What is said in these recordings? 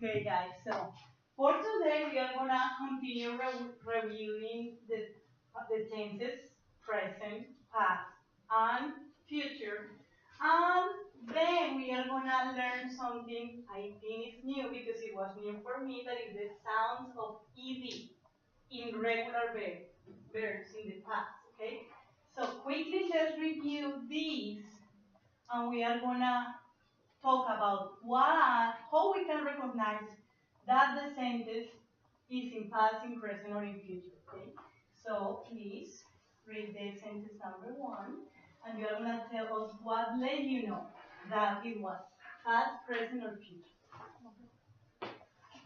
Okay, guys. So for today, we are gonna continue reviewing the tenses present, past, and future. And then we are gonna learn something I think is new because it was new for me. That is the sounds of ed in regular verbs in the past. Okay. So quickly, let's review these, and we are gonna talk about how we can recognize that the sentence is in past, in present, or in future. Okay? So please read the sentence number 1, and you are going to tell us what let you know that it was past, present, or future.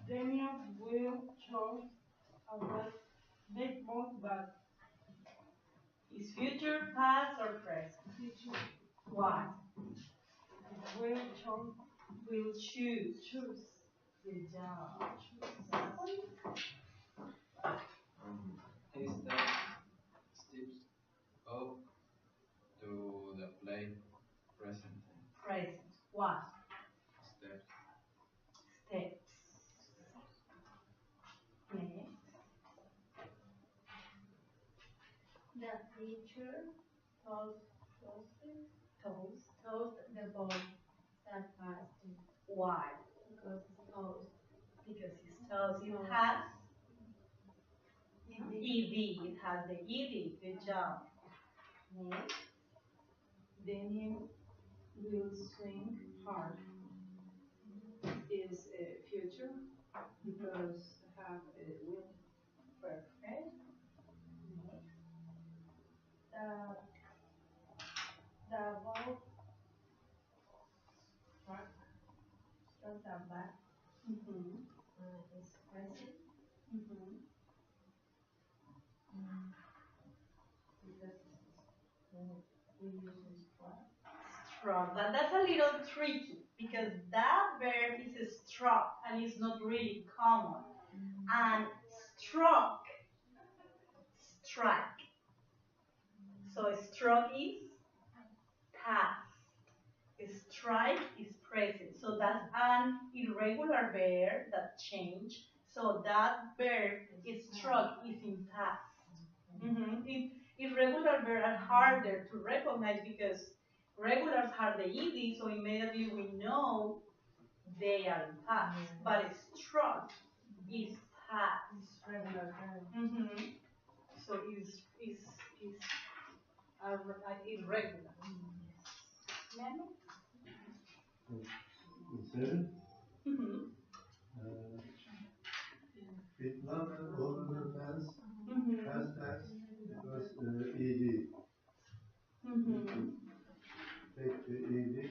Daniel will chose a was big boat, but Is future, past, or present? future Why? will chose Will choose. choose. Good job. He steps up to the plate present Present. What? steps. Steps. Next. The teacher toast the ball that passed Why? because it's toast. Because it's toast. It has ED. It has the ED. Good job. Next. Daniel will swing hard. Is future because have will perfect. The ball Struck the bat Mm-hmm. is present Mm-hmm. because we use struck. Struck. But that's a little tricky because that verb is struck and it's not really common. And struck, strike. So struck is past. Strike is present. So that's an irregular verb that change. So that verb is struck is in past. Irregular verbs are harder to recognize because regulars have the ed, so immediately we know they are in past. But struck is past. regular verb. So is irregular. Remember? 7. Mm-hmm. It not over the fence, Mm-hmm. past tense, because ed. Take the ed,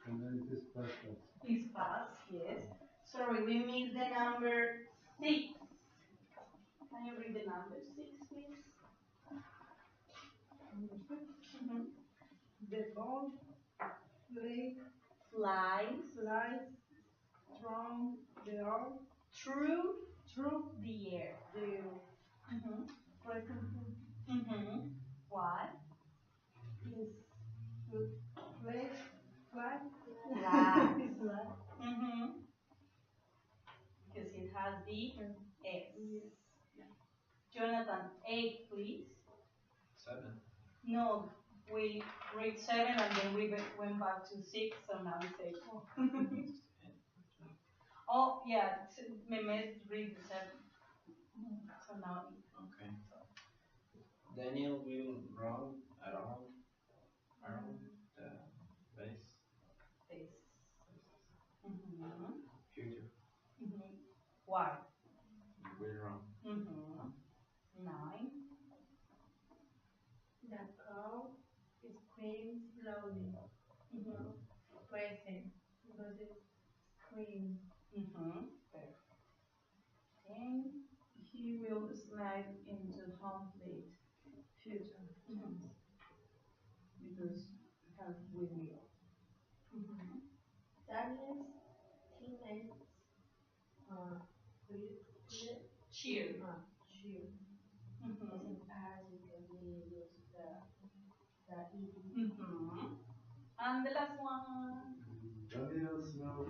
and then it is past tense. Is past, yes. Sorry, we missed the number 6. Can you read the number 6, please? The ball Flies flies from the earth through through the air. the present What? is the place fly Flies. Because it has the S. Jonathan, 8, please. 7. No, we read 7 and then we went back to 6, so now it's 8. Oh, yeah, Mehmet read the 7. So now 8. Okay. Daniel will run around the base. This. Future. Why? Will run. 9. The cow screams loudly. Present because it's scream. Perfect. 10. he will slide into home plate future because have we will Daniel's teammates cheer. Cheer. Cheer. It's in past because we use the ed. And the last one. Daniel smell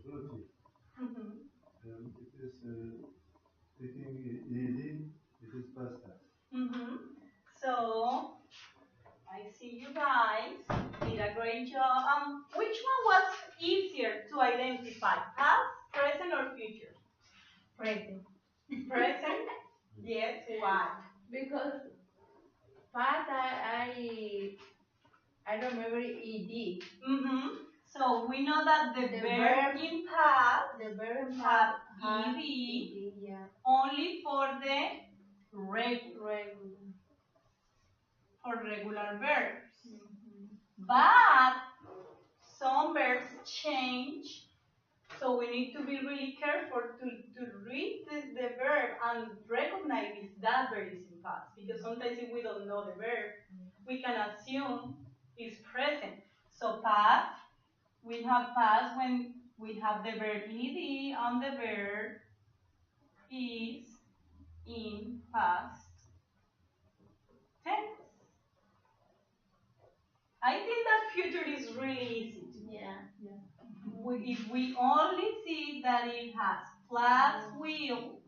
fruity. taking ED, it is past tense. So, I see you guys did a great job. Which one was easier to identify, past, present, or future? Present. Present? Yes. Why? Because past I remember ED. So we know that the verb in past have ED yeah. only for the regular verbs. But some verbs change, so we need to be really careful to read the verb and recognize if that verb is in past. Because sometimes if we don't know the verb, we can assume it's present. So past, we have past when we have the verb in ed and the verb is in past tense. I think that future is really easy. If we only see that it has plus will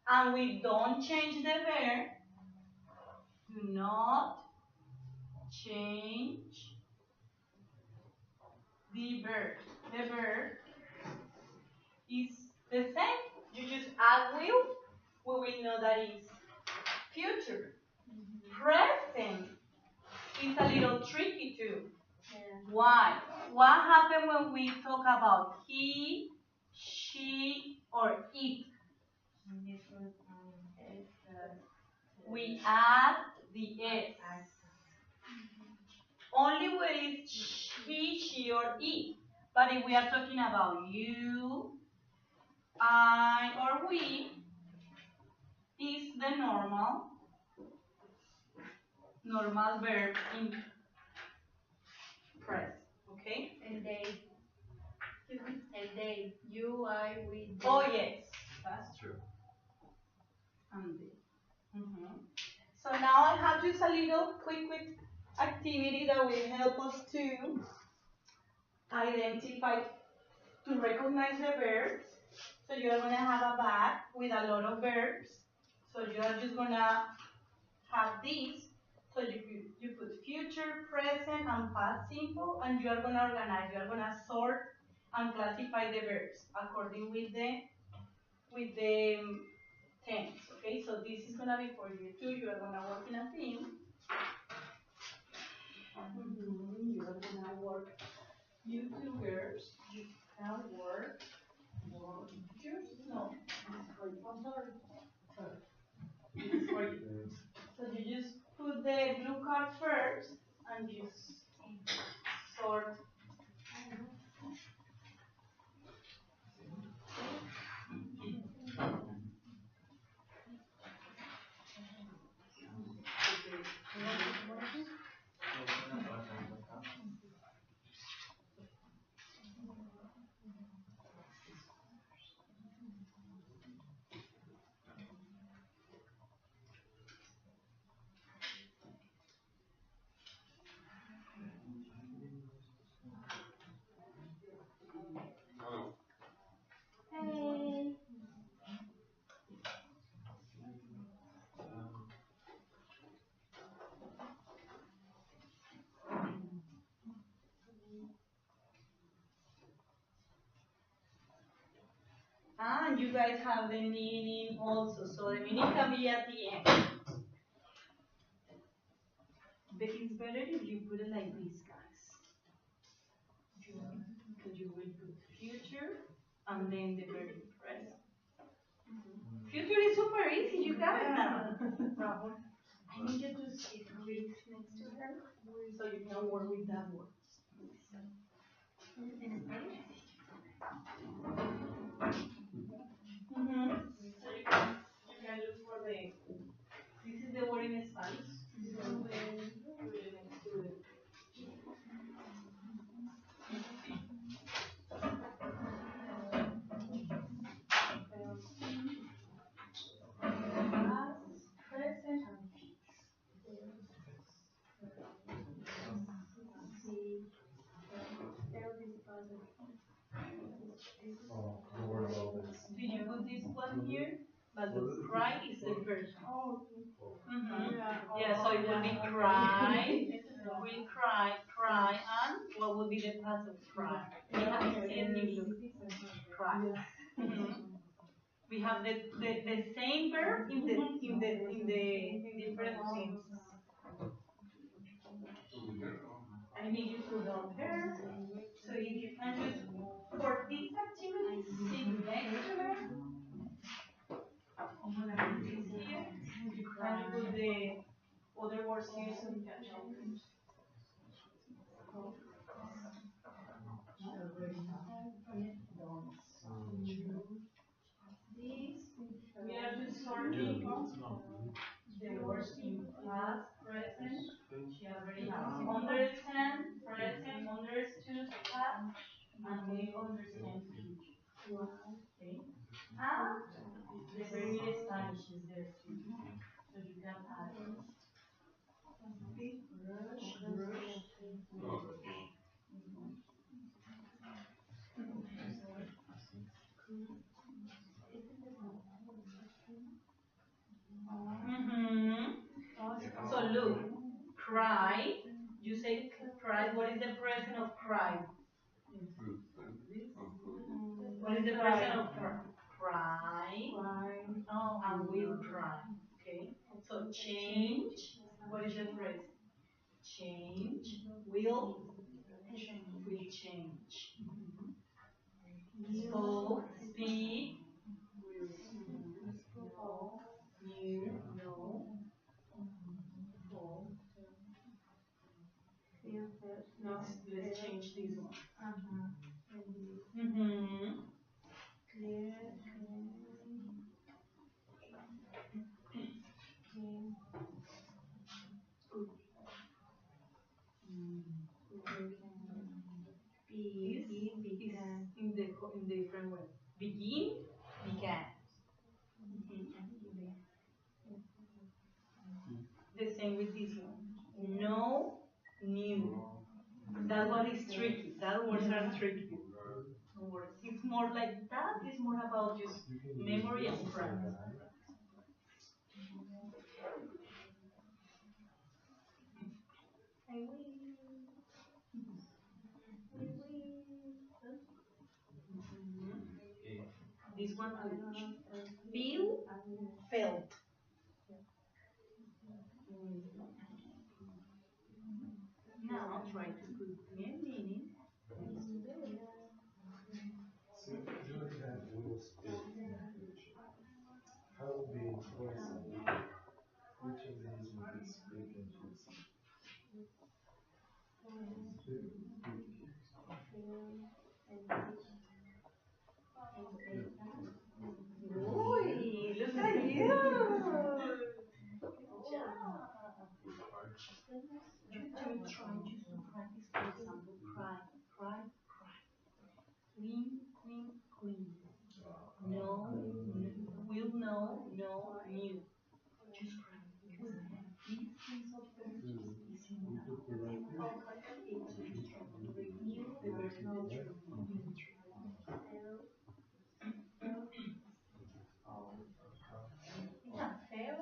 and we don't change the verb, do not change the verb. The verb is the same. You just add will, we will know that it's future. Present is a little tricky too. Why? What happened when we talk about he, she, or it? We add the s. Only when it's he, she, or it. But if we are talking about you, I, or we, is the normal verb in present. Okay? And they, you, I, we, they. Oh yes, that's true. And they. So now I have just a little quick activity that will help us to identify, to recognize the verbs. So you are going to have a bag with a lot of verbs. So you are just going to have these. So you put future, present, and past simple, and you are going to organize. You are going to sort and classify the verbs according with the tense. Okay, so this is going to be for you too. You are going to work in a team. You are going to work. You two girls, you can work. No, this is for you. I'm sorry. This is for you. So you just put the blue card first and just sort. Hey. And you guys have the meaning also. So the meaning can be at the end. But it's better if you put it like this, guys. Because you will put future and then the verb present. Future is super easy, you guys. I need you to sit next to her so you can work with that word. So you can look for this is the word in Spanish. This is the word next to it. Present and you put this one here? But look, cry is the first one. Oh, Yeah, so it will be cry, we cry, cry, and what will be the past of cry? We have to see a new look. Cry. We have the same verb in the different tenses. I need you to help her. So if you can just for this activity sit next to her. I'm gonna put this here. You can put the other words here so you can help her. We are just sorting the words in past, present. She already has understand, present, understood, past, and we understand future. Okay. And the very Spanish is there too. So you can add it. Brush, brush. So look, cry. You say cry. What is the present of cry? What is the present of cry? Cry. Oh, and will cry. Okay. So change. What is the present? Change. Will change. Spoke, speak. New, no. Let's change this one. In the different way. Begin, began. The same with this one. No, new. That one is tricky. That words are tricky. It's more like that. It's more about just memory and practice. This one, feel, felt. Now try to put clear meaning. So usually have will speak in the future. How will be in present? Which of these will be speak in present? Boy, look at you! Good job. You try just to practice, for example, cry, cry, cry. Clean, clean, clean. No, will know, no, new. Just cry. Because these things of verbs is similar. So just try to review the verb neutral. Yeah, fail,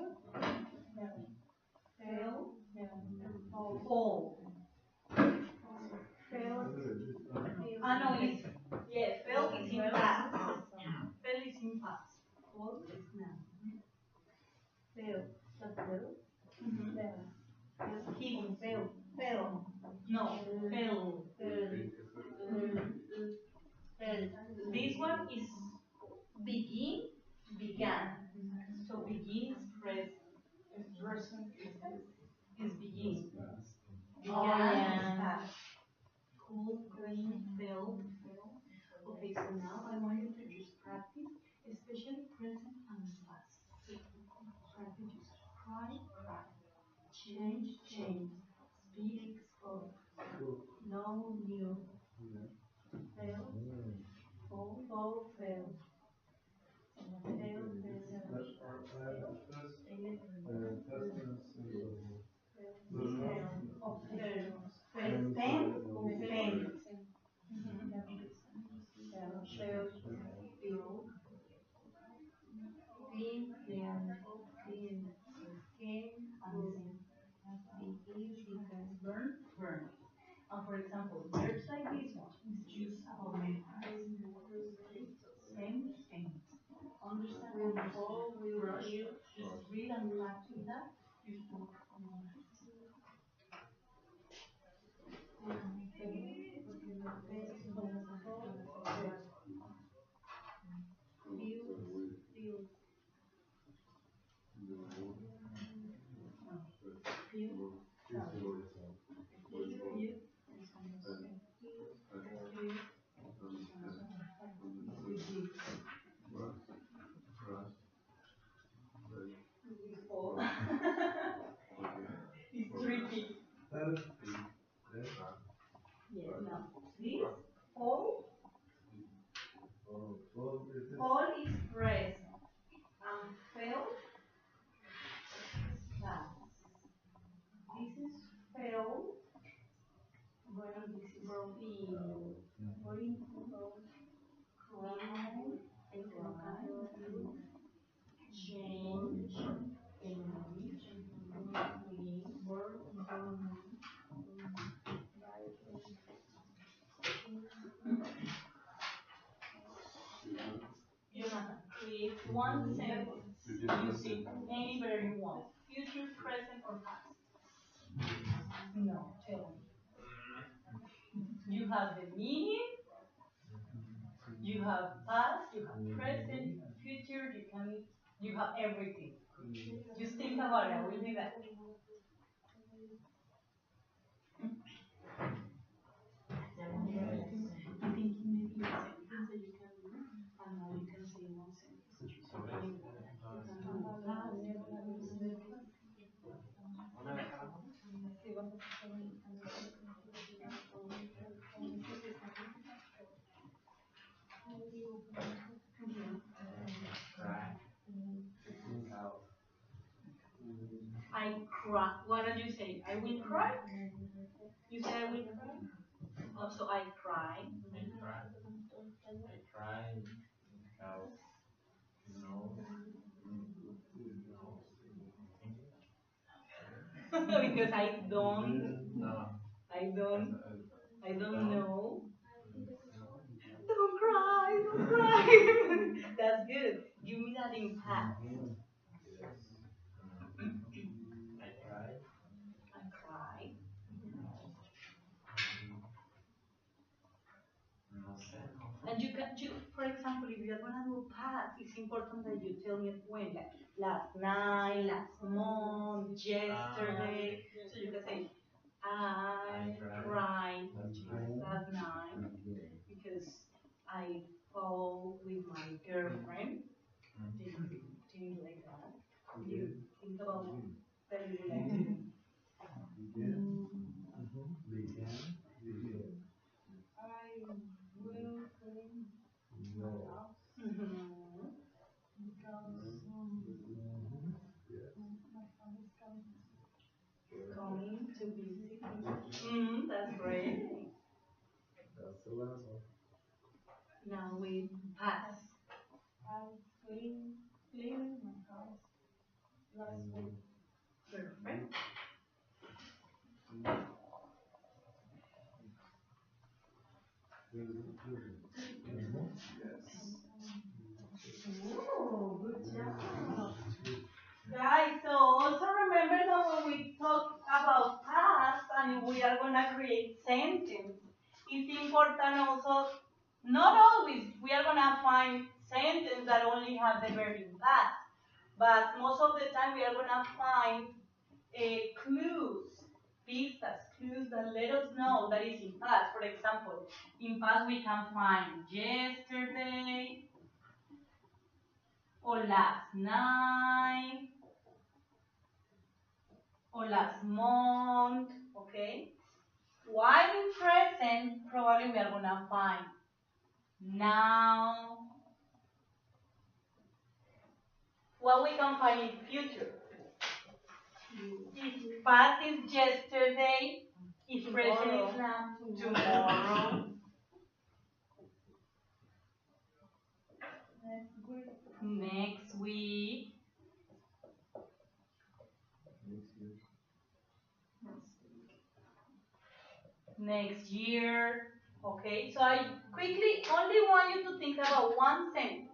fail, fall. Fail. Ah, no, it's, yeah, fail is in past. Fail is in past. Fall is now. Fail. Fail. He fail. Fail. No, fail. This one is begin, began. So begin is present. Person is begin. Began is past. Cool, green, fell. Okay, so now I want you to just practice, especially present and past. Practice just cry, cry. Change, change. Speak, spoke. No, new. Fail, fall, fall, fail. Fail, Burn. And for example, verbs like this one is used about many times. Same thing. Understand? And before we rush, just read and practice that. You should fall. It's tricky. Yes, now this fall, fall is present. And fell, past. This is fell. Bueno, this is feel. Going cry, change, work, Jonathan, create one sentence using any verb you want, future, present, or past. No, tell me. You have the meaning, you have past, you have present, future, you have everything. Just think about it, I will be back. I'm thinking maybe a sentence that you can do, and now you can say one sentence. I cry. What did you say? I will cry? You say I will cry? Oh, so I cry. I cry. I cry because Because I don't, no. I don't, I don't know. Don't cry, don't cry. That's good. Give me that in past. I cry. I cry. No sé. And for example, if you're gonna do past, it's important that you tell me when, like last night, last month, yesterday. So you can say, I cried last night because I fought with my girlfriend. Things like that. You think about that you would like to do. Coming to visit. That's great. That's the last one. Now we pass. Cleaning my house last week. Perfect. Ooh, good job. Guys, so also remember that when we talk about past and we are gonna create sentence, it's important also, not always we are gonna find sentence that only have the verb in past, but most of the time we are gonna find clues, pistas, clues that let us know that is in past. For example, in past we can find yesterday or last night or last month, okay? While in present, probably we are gonna find now. What we can find in future? If past is yesterday, if present is now, tomorrow. Next week. next year. Okay, so I quickly only want you to think about one sentence.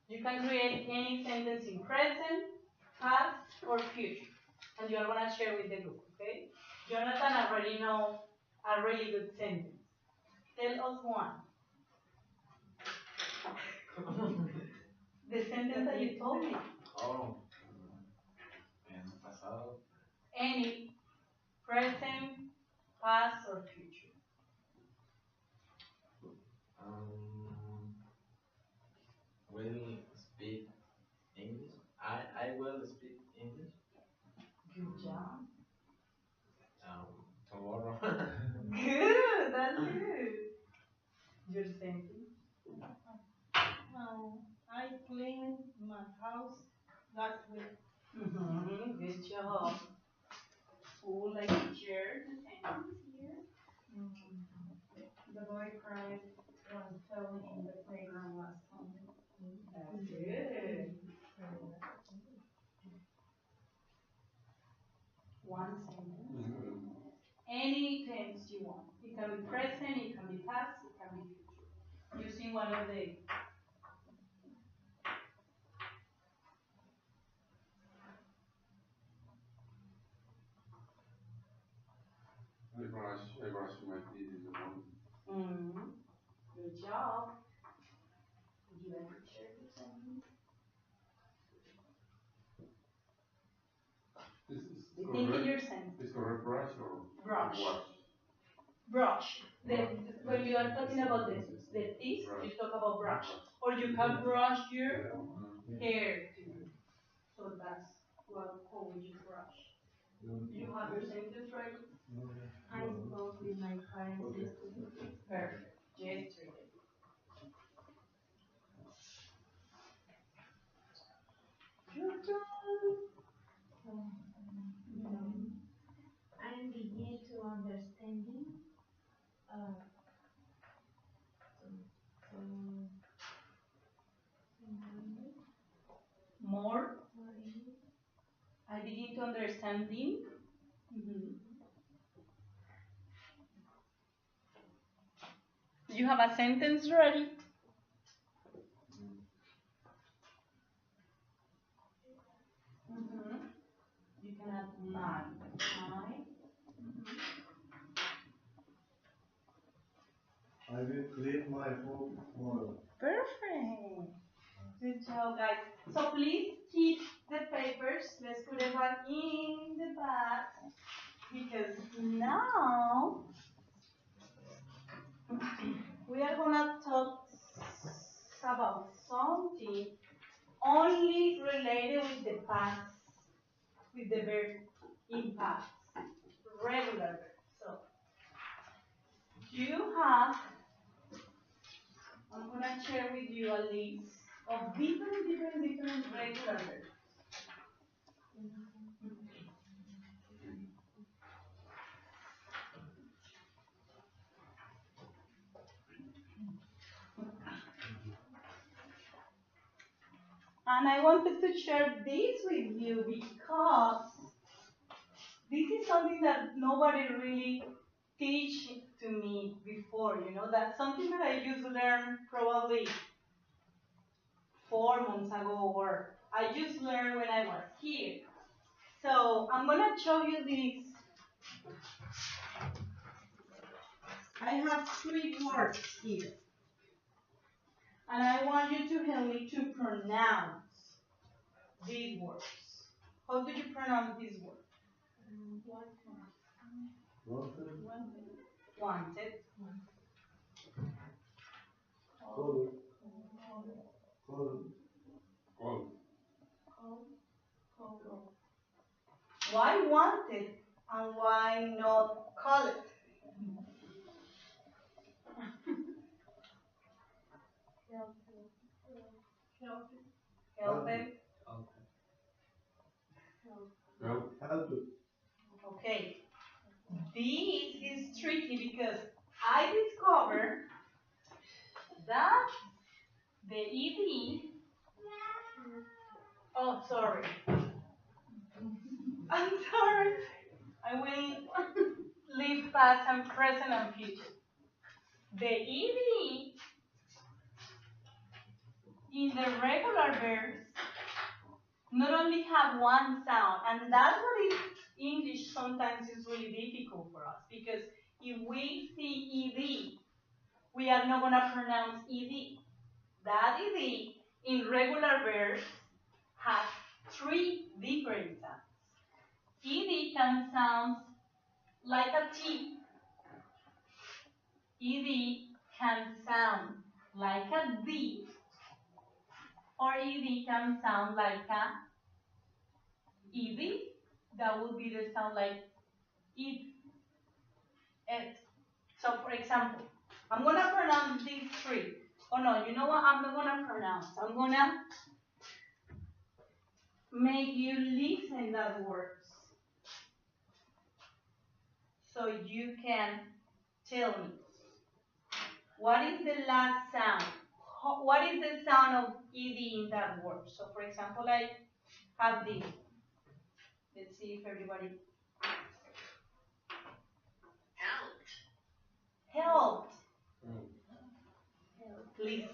You can create any sentence in present, past, or future. And you are going to share with the group, okay? Jonathan already know a really good sentence. Tell us one. The sentence that you told me. Oh, en pasado. Any present, past, or future. Will speak English. I will speak English. Good job. Tomorrow. Good, that's good. Your sentence. I cleaned my house last week. Good job. Who would like to share the sentence here? The boy cried when fell in the playground last Sunday. That's good. One sentence. Any tense you want. It can be present, it can be past, it can be future. Using one of the I brush my teeth in the morning. Good job. Would you like to share your sentence? This is Think in correct. your sentence. Is correct brush or Brush. wash? Brush. When you are talking about the teeth, you talk about brush. Or you can brush your hair too. So that's how would you brush. You have your sentence ready? I spoke with my parents yesterday. Perfect. Yesterday. Your turn. I begin to understanding More. I begin to understanding. You have a sentence ready? You can add my. I will clean my home tomorrow. Perfect. Good job, guys. So please keep the papers. Let's put them back in the bag because now we are gonna talk about something only related with the past, with the verb in past, regular verb. So you have, I'm gonna share with you a list of different regular verbs. And I wanted to share this with you because this is something that nobody really teach to me before, that's something that I used to learn probably 4 months ago, or I just learned when I was here. So I'm gonna show you this. I have 3 words here. And I want you to help me to pronounce these words. How do you pronounce these words? Wanted. Why wanted and why not colored? Help it. Okay. This is tricky because I discovered that the ED. Oh, sorry. I'm sorry. I will live past and present and future. The ED in the regular verbs not only have one sound, and that's what is English sometimes is really difficult for us, because if we see ED, we are not going to pronounce ED. That ED in regular verbs has three different sounds. ED can sound like a T. ED can sound like a D. Or ED can sound like a ED. That would be the sound like it. So for example, I'm going to pronounce these three. Oh no, you know what? I'm not going to pronounce. I'm going to make you listen that words. So you can tell me, what is the last sound? What is the sound of ED in that word? So for example, I have this. Let's see if everybody. Helped. Listen.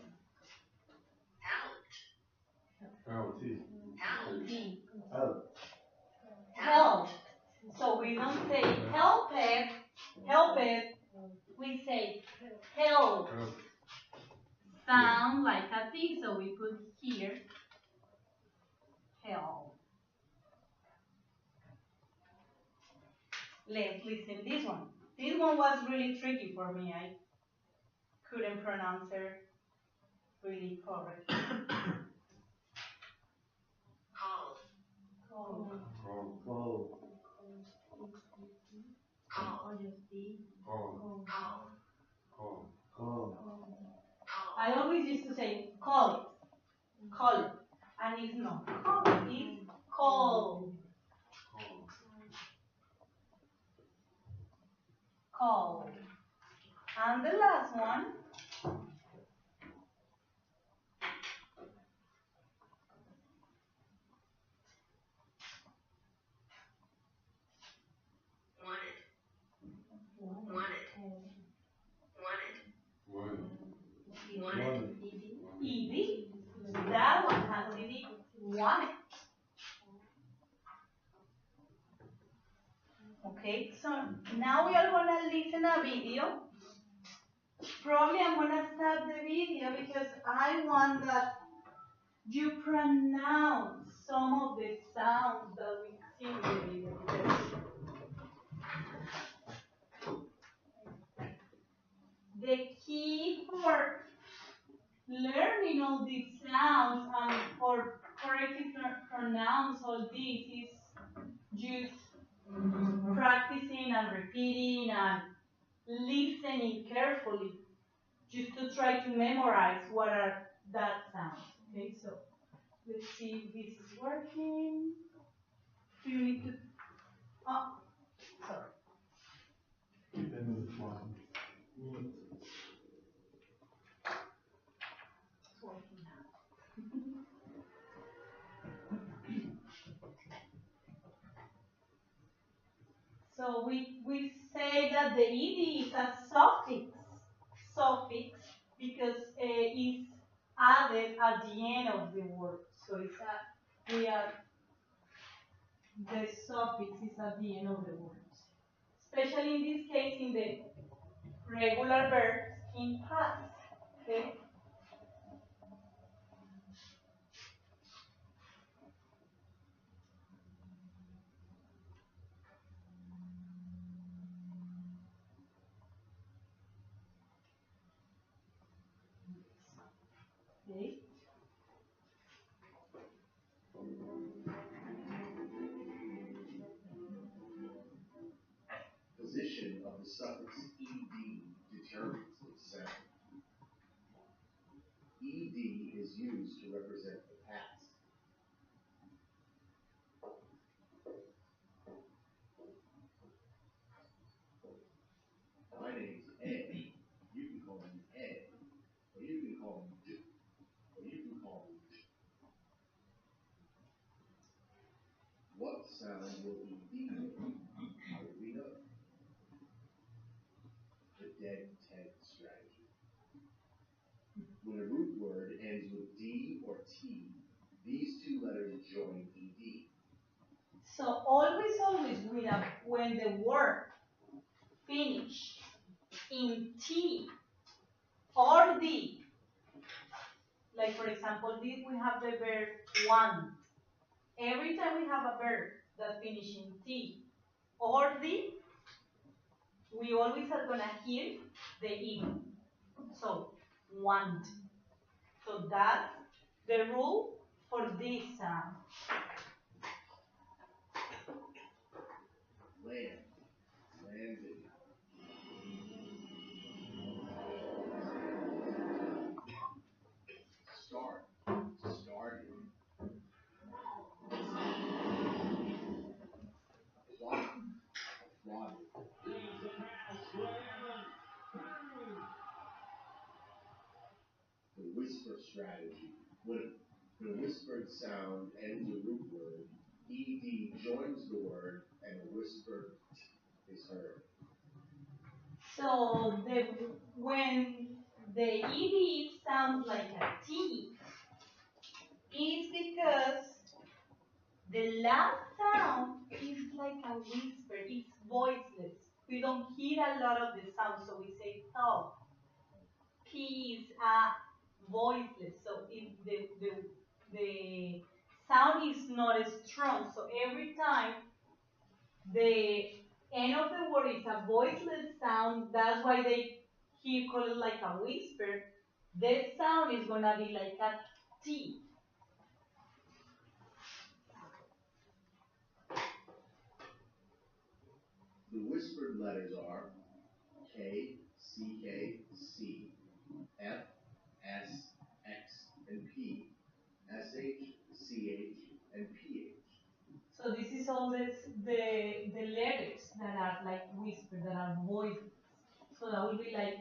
Help. So we don't say help it. We say help. Sound like a T, so we put here help. Let's listen this one. This one was really tricky for me. I couldn't pronounce it really correctly. I always used to say call it, and it's not call it, it's call. Call. And the last one. ED. That one has ED. Wanted. Okay, so now we are going to listen a video. Probably I'm going to stop the video because I want that you pronounce some of the sounds that we see in the video. The key for learning all these sounds and for correctly pronounce all these is just practicing and repeating and listening carefully, just to try to memorize what are that sounds. Okay, so let's see if this is working. Do you need to? Oh, sorry. It's working now. So we say that the ED is a suffix because it's added at the end of the word. So it's the suffix is at the end of the word. Especially in this case in the regular verbs in past. Okay? Okay. Position of the suffix ed determines its sound. Ed is used to represent the past. My name's Ed. You can call me Ed. Or you can call me D. Or you can call me D. What sound will ed make? How do we know? dead strategy. When a root word ends with D or T, these two letters join ED. So always when the word finish in T or D, like for example, this we have the verb want. Every time we have a verb that finishes in T or D, we always are gonna hear the E. So want. So that's the rule for this sound. Land, landed. Start, started. Plot, plotted. The whisper strategy. When a whispered sound ends a root word, ED joins the word and a whispered T is heard. So when the ED sounds like a T, it's because the last sound is like a whisper, it's voiceless. We don't hear a lot of the sound, so we say thought. P is voiceless, so if the sound is not strong. So every time the end of the word is a voiceless sound, that's why they here call it like a whisper. That sound is gonna be like a T. The whispered letters are K, CK, C, F, S, X, and P, SH, CH, and PH. So this is all the letters that are like whisper, that are voiceless. So that will be like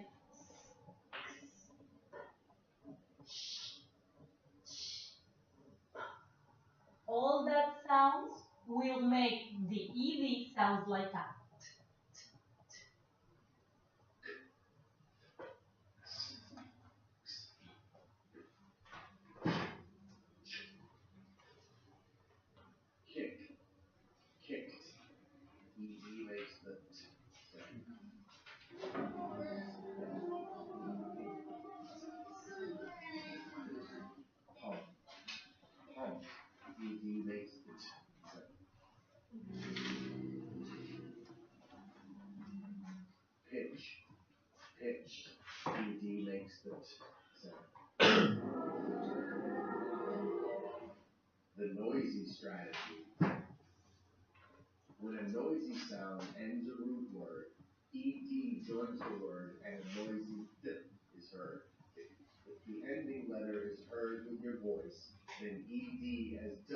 all that sounds will make the ED sound like a. Kick, kicked. ED makes the T sound. Pump, pumped. ED makes the T sound. Pitch, pitched. ED makes the T sound. The noisy strategy. When a noisy sound ends a root word, ED joins the word and a noisy D is heard. If the ending letter is heard with your voice, then ED as D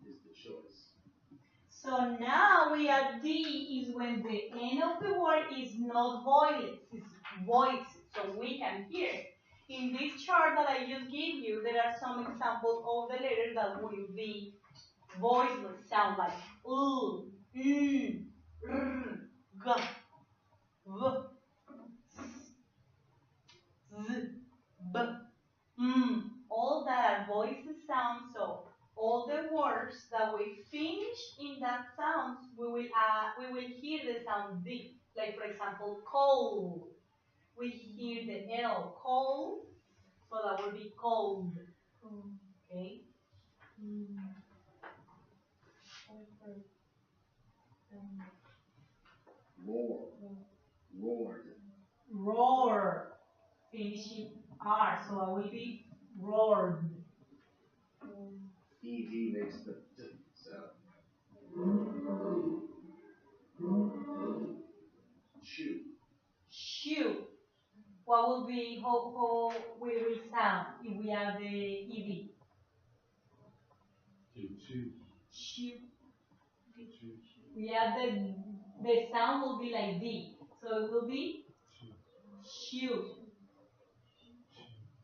is the choice. So now we are D is when the end of the word is not voiceless, it's voice, so we can hear. In this chart that I just gave you, there are some examples of the letters that will be voiceless, sound like R, G, V, Z, B, all that are voiceless sounds. So all the words that we finish in that sound, we will hear the sound D. Like for example, cold. We hear the L, cold. So that would be cold. Okay. Roar, roared. Roar. Finishing R. So I will be roared. ED makes the D sound. Chew, Shoe. What will be how we will sound if we add the ED? Two. Shoe. Two. We add the sound will be like D. So it will be shoe.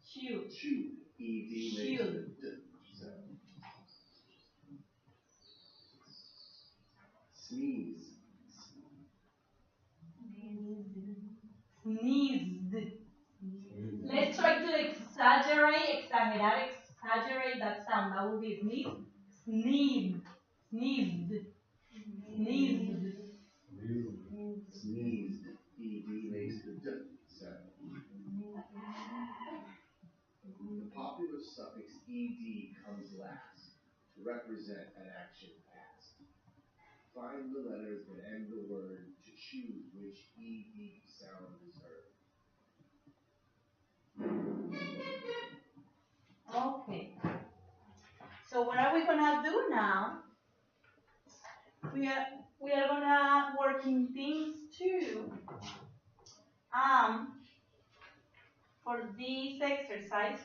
Shoe. chew. ED makes the D sound. Sneeze, Sneeze. cannot exaggerate that sound. That would be sneeze, sneezed, sneezed, sneezed. Sneezed. ED makes the D sound. The popular suffix ed comes last to represent an action past. Find the letters that end the word to choose which ed sound is heard. Okay. So what are we gonna do now? We are gonna work in things too. For this exercise,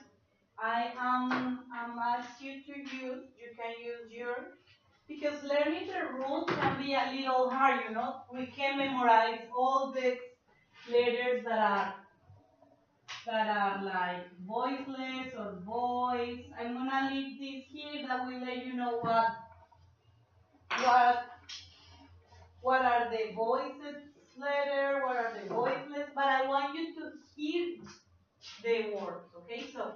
I'm asked you to use. You can use your, because learning the rules can be a little hard. You know, we can memorize all the letters that are like voiceless or voice. I'm gonna leave this here that will let you know what are the voices letter, what are the voiceless, but I want you to hear the words, okay? So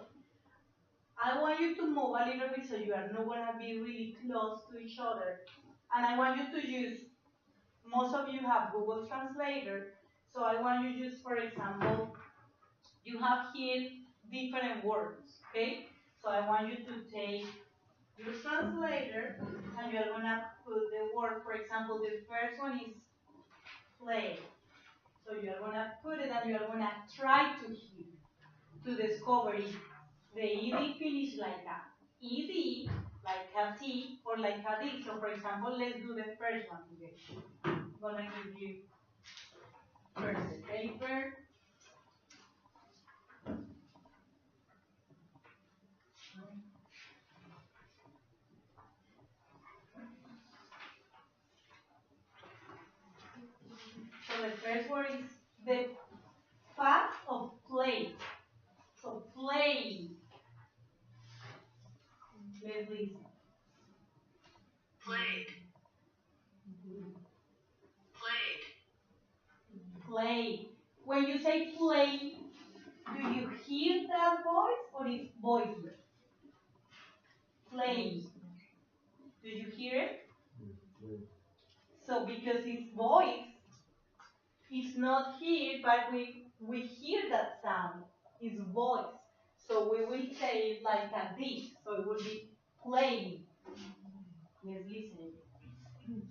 I want you to move a little bit so you are not gonna be really close to each other. And I want you to use, most of you have Google Translator, so I want you to use, for example, you have here different words, okay? So I want you to take your translator and you're gonna put the word, for example, the first one is play. So you're gonna put it and you're gonna try to hear, to discover it. The ed finish like a ed, like a t, or like a d. So for example, let's do the first one today. I'm gonna give you first the paper. So the first word is the fact of play. So play. Let's listen. Played. Played. Play. When you say play, do you hear that voice or is voiceless? Play. Do you hear it? So because it's voice, it's not here, but we hear that sound. It's voice. So we will say it like a this. So it would be playing. Let's listen.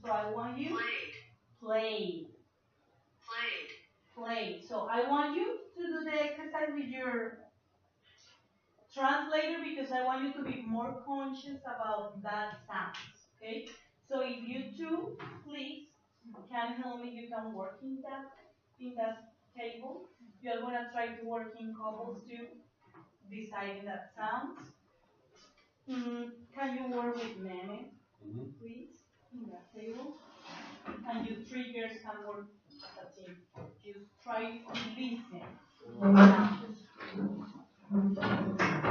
So I want you Played. play. Played. Play. So I want you to do the exercise with your translator because I want you to be more conscious about that sound. Okay? So if you two, please, can help me, you can work in that table. You are gonna try to work in couples too, deciding that sounds. Can you work with Meme, please, in that table? And you triggers can work as a team. Just try to listen.